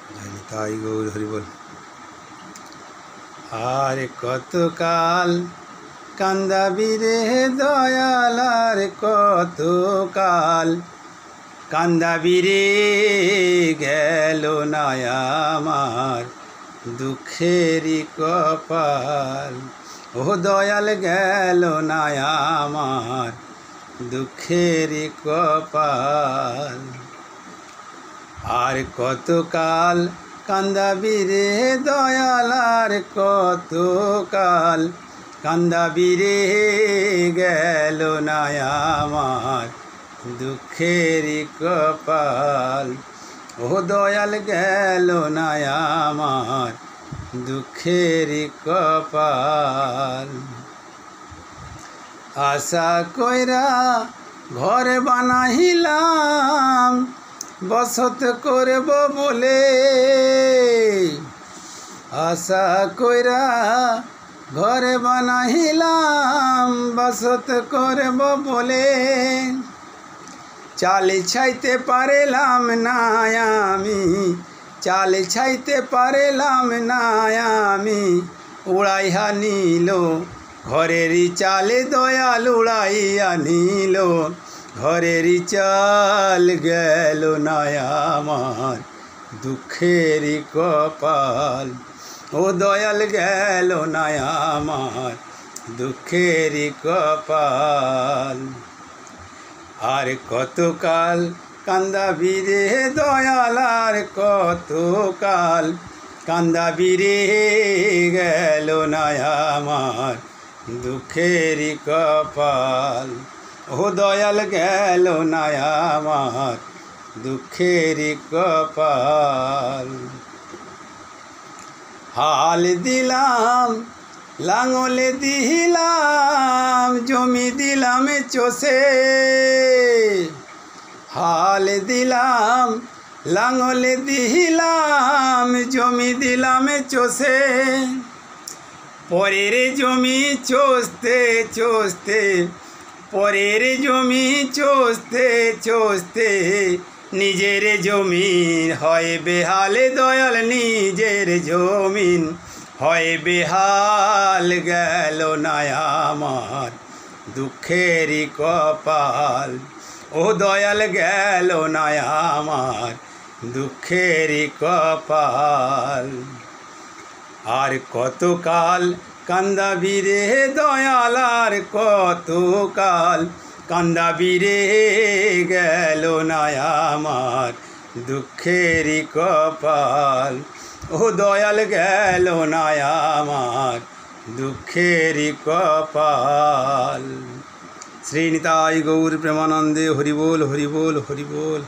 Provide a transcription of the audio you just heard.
জয় নিতাই গৌর হরিবল। আর কতকাল কান্দাবি রে দয়াল, আর কতকাল কান্দাবি রে, গেল না আমার দুঃখেরই কপাল। ও দয়াল গেল না আমার দুঃখেরই কপাল। আর কতকাল কান্দাবি রে দয়াল, আর কতকাল কান্দাবি রে, গেল না আমার দুঃখেরই কপাল। ও দয়াল গেল না আমার দুঃখেরই কপাল। আশা কইরা ঘর বানাইলাম বসত করব বলে, আশা কইরা ঘর বানাইলাম বসত করব বলে, চাল ছাইতে পারলাম না আমি, চাল ছাইতে পারলাম না আমি, উড়াইয়া নিল ঘরেরই চালে দয়াল, উড়াইয়া নিল ঘরেরই চাল। গেল না আমার দুঃখেরই কপাল। ও দয়াল গেল না আমার দুঃখেরই কপাল। আর কতকাল কান্দাবি রে দয়াল, আর কতকাল কান্দাবি রে, গেল না আমার দুঃখেরই কপাল। ও দয়াল গেল না আমার দুঃখেরই কপাল। হাল দিলাম লাঙলে দিলাম জমি দিলাম চষে, হাল দিলাম লাঙলে দিলাম জমি দিলাম চষে, পরের জমি চষতে চষতে, পরের জমি চষতে চষতে, নিজের জমিন হয় বেহাল দয়াল, নিজের জমিন হয় বেহাল। গেল না আমার দুঃখেরই কপাল। ও দয়াল গেল না আমার দুঃখেরই কপাল। আর কতকাল কান্দাবি রে দয়াল, আর কতকাল কান্দাবি রে, গেল না আমার দুঃখেরই কপাল। ও দয়াল গেল না আমার দুঃখেরই কপাল। শ্রী নিতাই গৌর প্রেমানন্দে হরিবোল হরিবোল হরিবোল।